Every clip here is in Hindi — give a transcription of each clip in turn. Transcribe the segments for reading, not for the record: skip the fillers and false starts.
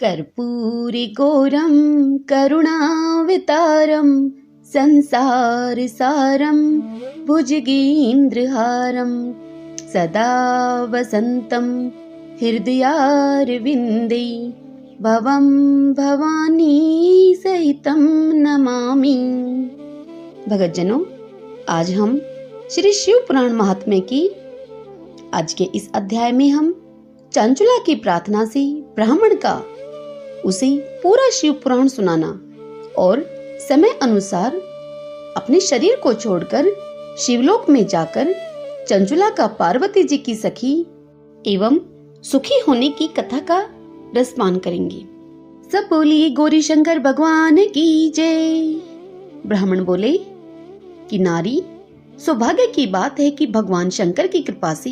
कर्पूरिगौरं करुणावतारं संसारसारं भुजगेन्द्रहारं सदा वसन्तं हृदयारविन्दे भवं भवानी सहितं नमामि। भगतजनों, आज हम श्री शिव पुराण महात्म्य की आज के इस अध्याय में हम चंचुला की प्रार्थना से ब्राह्मण का उसे पूरा शिव पुराण सुनाना और समय अनुसार अपने शरीर को छोड़कर शिवलोक में जाकर चंचुला का पार्वती जी की सखी एवं सुखी होने की कथा का रसपान करेंगे। सब बोलिए गौरी शंकर भगवान की जय। ब्राह्मण बोले कि नारी, सौभाग्य की बात है कि भगवान शंकर की कृपा से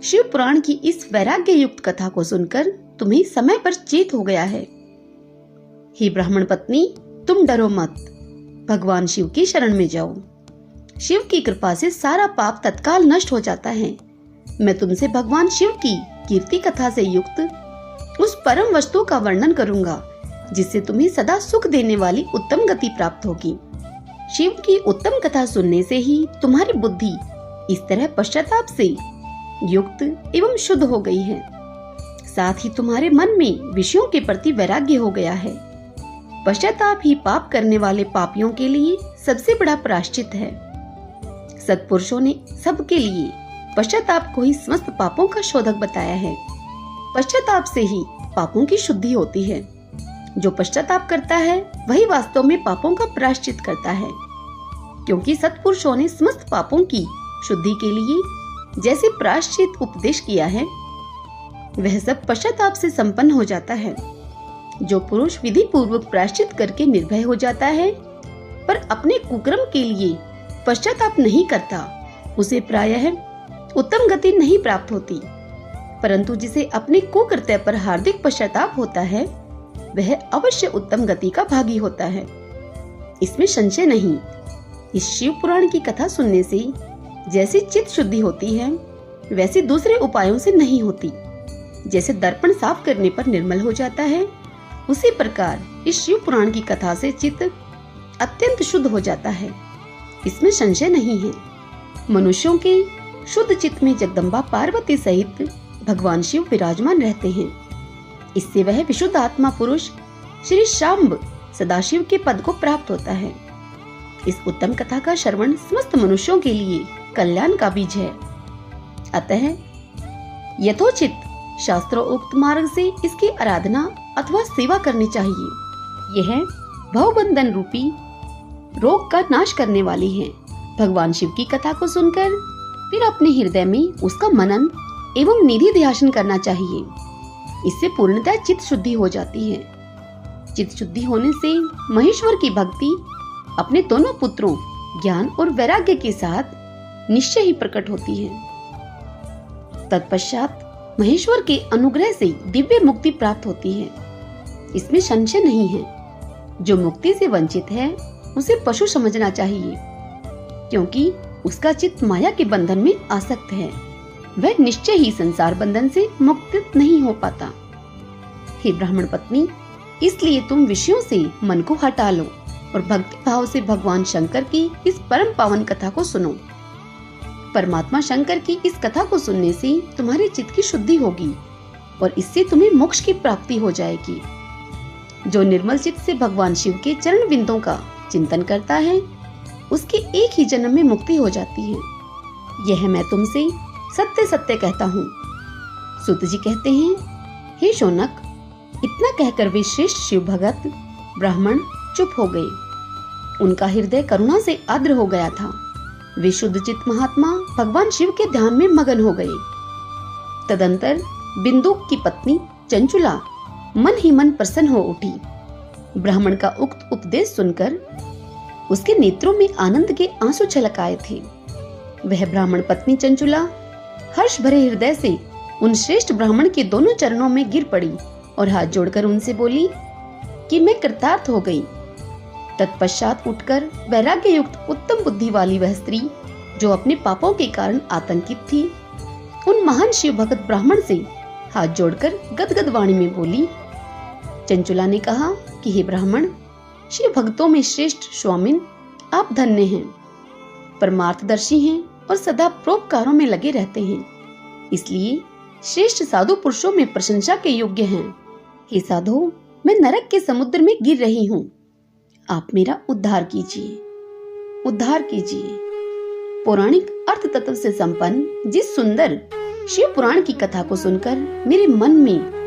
शिव पुराण की इस वैराग्य युक्त कथा को सुनकर तुम्हें समय पर चेत हो गया है। हे ब्राह्मण पत्नी, तुम डरो मत, भगवान शिव की शरण में जाओ। शिव की कृपा से सारा पाप तत्काल नष्ट हो जाता है। मैं तुमसे भगवान शिव की कीर्ति कथा से युक्त उस परम वस्तु का वर्णन करूंगा जिससे तुम्हें सदा सुख देने वाली उत्तम गति प्राप्त होगी। शिव की उत्तम कथा सुनने से ही तुम्हारी बुद्धि इस तरह पश्चाताप से युक्त एवं शुद्ध हो गई है। साथ ही तुम्हारे मन में विषयों के प्रति वैराग्य हो गया है। पश्चाताप ही पाप करने वाले पापियों के लिए सबसे बड़ा प्रायश्चित है। सत्पुरुषों ने सबके लिए पश्चाताप को ही समस्त पापों का शोधक बताया है। पश्चाताप से ही पापों की शुद्धि होती है। जो पश्चाताप करता है वही वास्तव में पापों का प्रायश्चित करता है, क्योंकि सत्पुरुषों ने समस्त पापों की शुद्धि के लिए जैसे प्रायश्चित उपदेश किया है वह सब पश्चाताप से संपन्न हो जाता है। जो पुरुष विधि पूर्वक प्रायश्चित करके निर्भय हो जाता है पर अपने कुकर्म के लिए पश्चाताप नहीं करता, उसे प्रायः उत्तम गति नहीं प्राप्त होती। परंतु जिसे अपने कुकृत्य पर हार्दिक पश्चाताप होता है वह अवश्य उत्तम गति का भागी होता है, इसमें संशय नहीं। इस शिव पुराण की कथा सुनने से जैसी चित्त शुद्धि होती है वैसे दूसरे उपायों से नहीं होती। जैसे दर्पण साफ करने पर निर्मल हो जाता है, उसी प्रकार इस शिव पुराण की कथा से चित्त अत्यंत शुद्ध हो जाता है, इसमें संशय नहीं है। मनुष्यों के शुद्ध चित्त में जगदम्बा पार्वती सहित भगवान शिव विराजमान रहते हैं। इससे वह विशुद्ध आत्मा पुरुष श्री शाम्ब सदाशिव के पद को प्राप्त होता है। इस उत्तम कथा का श्रवण समस्त मनुष्यों के लिए कल्याण का बीज है। अतः यथोचित शास्त्रोक्त मार्ग से इसकी आराधना अथवा सेवा करनी चाहिए। यह भवबंधन रूपी रोग का नाश करने वाली है। भगवान शिव की कथा को सुनकर फिर अपने हृदय में उसका मनन एवं निधि ध्यान करना चाहिए। इससे पूर्णतः चित्त शुद्धि हो जाती है। चित्त शुद्धि होने से महेश्वर की भक्ति अपने दोनों पुत्रों ज्ञान और वैराग्य के साथ निश्चय ही प्रकट होती है। तत्पश्चात महेश्वर के अनुग्रह से दिव्य मुक्ति प्राप्त होती है, इसमें संशय नहीं है। जो मुक्ति से वंचित है उसे पशु समझना चाहिए, क्योंकि उसका चित्त माया के बंधन में आसक्त है। वह निश्चय ही संसार बंधन से मुक्त नहीं हो पाता। हे ब्राह्मण पत्नी, इसलिए तुम विषयों से मन को हटा लो और भक्ति भाव से भगवान शंकर की इस परम पावन कथा को सुनो। परमात्मा शंकर की इस कथा को सुनने से तुम्हारे चित्त की शुद्धि होगी और इससे तुम्हें मोक्ष की प्राप्ति हो जाएगी। जो निर्मल चित्त से भगवान शिव के चरण बिंदों का चिंतन करता है उसके एक ही जन्म में मुक्ति हो जाती है। यह मैं तुमसे सत्य सत्य कहता हूँ। सूत जी कहते हैं, हे शौनक, इतना कहकर वे श्रेष्ठ शिव भगत ब्राह्मण चुप हो गए। उनका हृदय करुणा से आर्द्र हो गया था। वे शुद्ध चित्त महात्मा भगवान शिव के ध्यान में मगन हो गए। तदंतर बिंदुक की पत्नी चंचुला मन ही मन प्रसन्न हो उठी। ब्राह्मण का उक्त उपदेश सुनकर उसके नेत्रों में आनंद के आंसू छलक आए थे। वह ब्राह्मण पत्नी चंचुला हर्ष भरे हृदय से उन श्रेष्ठ ब्राह्मण के दोनों चरणों में गिर पड़ी और हाथ जोड़कर उनसे बोली कि मैं कृतार्थ हो गई। तत्पश्चात उठकर वैराग्य युक्त उत्तम बुद्धि वाली वह स्त्री जो अपने पापों के कारण आतंकित थी, उन महान शिव भगत ब्राह्मण से हाथ जोड़कर गदगद वाणी में बोली, चंचुला ने कहा कि हे ब्राह्मण, शिव भक्तों में श्रेष्ठ स्वामिन, आप धन्य हैं, परमार्थदर्शी हैं और सदा परोपकारों में लगे रहते हैं, इसलिए श्रेष्ठ साधु पुरुषों में प्रशंसा के योग्य हैं। हे साधु, मैं नरक के समुद्र में गिर रही हूँ, आप मेरा उद्धार कीजिए, उद्धार कीजिए। पौराणिक अर्थ तत्व से संपन्न जिस सुंदर शिव पुराण की कथा को सुनकर मेरे मन में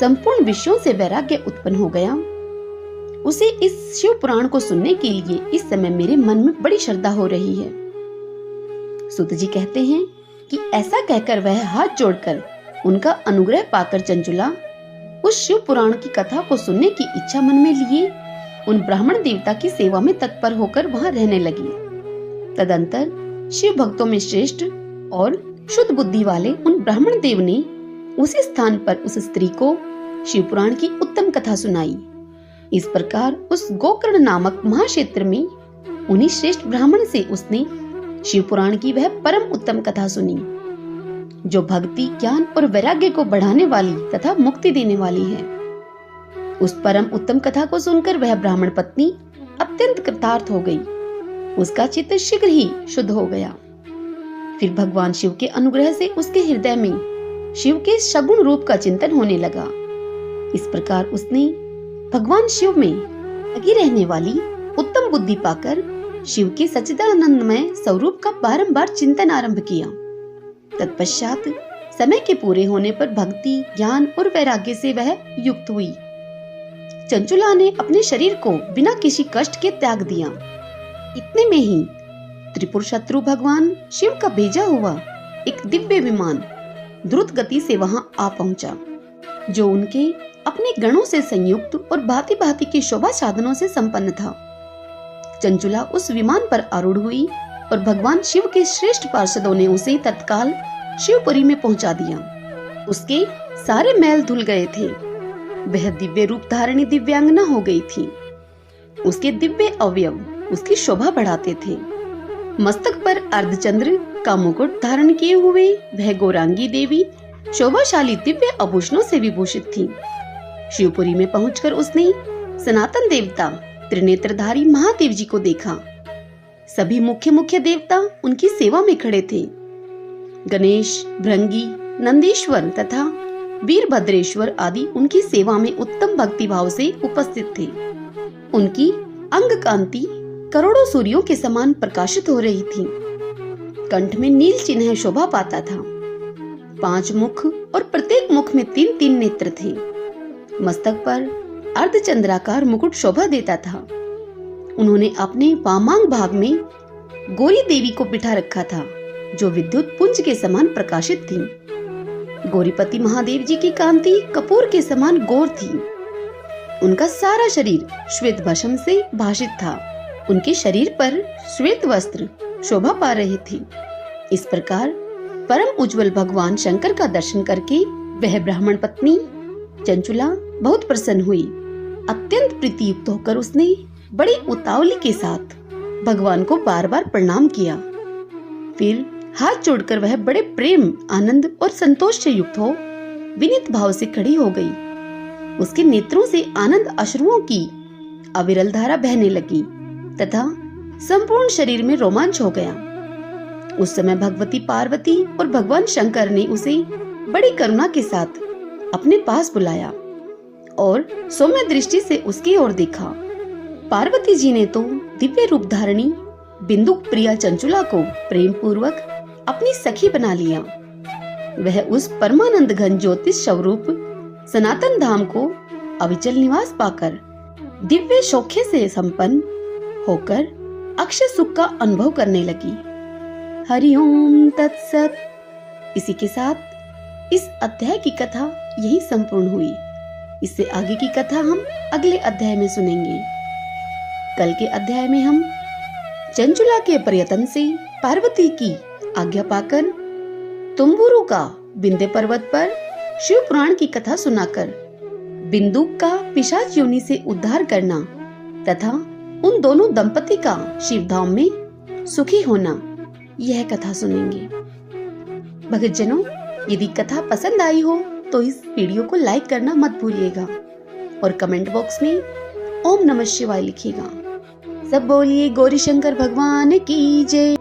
संपूर्ण विषयों से वैराग्य उत्पन्न हो गया, उसे इस शिव पुराण को सुनने के लिए इस समय मेरे मन में बड़ी श्रद्धा हो रही है। सूत जी कहते हैं कि ऐसा कहकर वह हाथ जोड़कर उनका अनुग्रह पाकर चंचुला उस शिव पुराण की कथा को सुनने की इच्छा मन में लिए उन ब्राह्मण देवता की सेवा में तत्पर होकर वहां रहने लगी। तदंतर शिव भक्तों में श्रेष्ठ और शुद्ध बुद्धि वाले उन ब्राह्मण देव ने उसी स्थान पर उस स्त्री को शिव पुराण की उत्तम कथा सुनाई। इस प्रकार उस गोकर्ण नामक महाक्षेत्र में उन्हीं श्रेष्ठ ब्राह्मण से उसने शिव पुराण की वह परम उत्तम कथा सुनी, जो भक्ति, ज्ञान और वैराग्य को बढ़ाने वाली तथा मुक्ति देने वाली है। उस परम उत्तम कथा को सुनकर वह ब्राह्मण पत्नी अत्यंत कृतार्थ हो गई, उसका चित्त शीघ्र ही शुद्ध हो गया। फिर भगवान शिव के अनुग्रह से उसके हृदय में शिव के सगुण रूप का चिंतन होने लगा। इस प्रकार उसने भगवान शिव में लगी रहने वाली उत्तम बुद्धि पाकर शिव के सच्चिदानंदमय स्वरूप का बारंबार चिंतन आरंभ किया। तत्पश्चात समय के पूरे होने पर भक्ति, ज्ञान और वैराग्य से वह युक्त हुई। चंचुला ने अपने शरीर को बिना किसी कष्ट के त्याग दिया। इतने में ही त्रिपुर शत्रु भगवान शिव का भेजा हुआ एक दिव्य विमान द्रुत गति से वहां आ पहुंचा, जो उनके अपने गणों से संयुक्त और भांति भांति के शोभा साधनों से संपन्न था। चंचुला उस विमान पर आरूढ़ हुई और भगवान शिव के श्रेष्ठ पार्षदों ने उसे तत्काल शिवपुरी में पहुंचा दिया। उसके सारे मैल धुल गए थे, वह दिव्य रूप धारिणी दिव्यांगना हो गई थी। उसके दिव्य अवयव उसकी शोभा बढ़ाते थे। मस्तक पर अर्धचंद्र का मुकुट धारण किए हुए वह गौरांगी देवी शोभाशाली दिव्य आभूषणों से विभूषित थी। शिवपुरी में पहुंचकर उसने सनातन देवता त्रिनेत्रधारी महादेव जी को देखा। सभी मुख्य मुख्य देवता उनकी सेवा में खड़े थे। गणेश, भृंगी, नंदीश्वर तथा वीरभद्रेश्वर आदि उनकी सेवा में उत्तम भक्ति भाव से उपस्थित थे। उनकी अंग कांति करोड़ों सूर्यों के समान प्रकाशित हो रही थी। कंठ में नील चिन्ह शोभा पाता था। 5 मुख और प्रत्येक मुख में 3-3 नेत्र थे। मस्तक पर अर्धचंद्राकार मुकुट शोभा देता था। उन्होंने अपने वामांग भाग में गौरी देवी को बिठा रखा था, जो विद्युत पुंज के समान प्रकाशित थी। गौरीपति महादेव जी की कांति कपूर के समान गौर थी। उनका सारा शरीर श्वेत भस्म से भाषित था। उनके शरीर पर श्वेत वस्त्र शोभा पा रहे थे। इस प्रकार परम उज्जवल भगवान शंकर का दर्शन करके वह ब्राह्मण पत्नी चंचुला बहुत प्रसन्न हुई। अत्यंत प्रीतियुक्त होकर उसने बड़ी उतावली के साथ भगवान को बार बार प्रणाम किया। फिर हाथ जोड़कर वह बड़े प्रेम, आनंद और संतोष से युक्त हो विनीत भाव से खड़ी हो गई। उसके नेत्रों से आनंद अश्रुओं की अविरल धारा बहने लगी तथा संपूर्ण शरीर में रोमांच हो गया। उस समय भगवती पार्वती और भगवान शंकर ने उसे बड़ी करुणा के साथ अपने पास बुलाया और सौम्य दृष्टि से उसकी ओर देखा। पार्वती जी ने तो दिव्य रूप धारणी बिंदु प्रिया चंचुला को प्रेम पूर्वक अपनी सखी बना लिया। वह उस परमानंद घन ज्योतिष स्वरूप सनातन धाम को अविचल निवास पाकर दिव्य सौख्य से संपन्न होकर अक्षय सुख का अनुभव करने लगी। हरिओम तत्सत। इसी के साथ इस अध्याय की कथा यही संपूर्ण हुई। इससे आगे की कथा हम अगले अध्याय में सुनेंगे। कल के अध्याय में हम चंचुला के प्रयत्न से पार्वती की आज्ञा पाकर तुम्बुरु का विंध्य पर्वत पर शिव पुराण की कथा सुनाकर बिंदु का पिशाच योनि से उद्धार करना तथा उन दोनों दंपति का शिवधाम में सुखी होना, यह कथा सुनेंगे। भक्तजनों, यदि कथा पसंद आई हो तो इस वीडियो को लाइक करना मत भूलिएगा और कमेंट बॉक्स में ओम नमः शिवाय लिखिएगा। सब बोलिए गौरी शंकर भगवान की जय।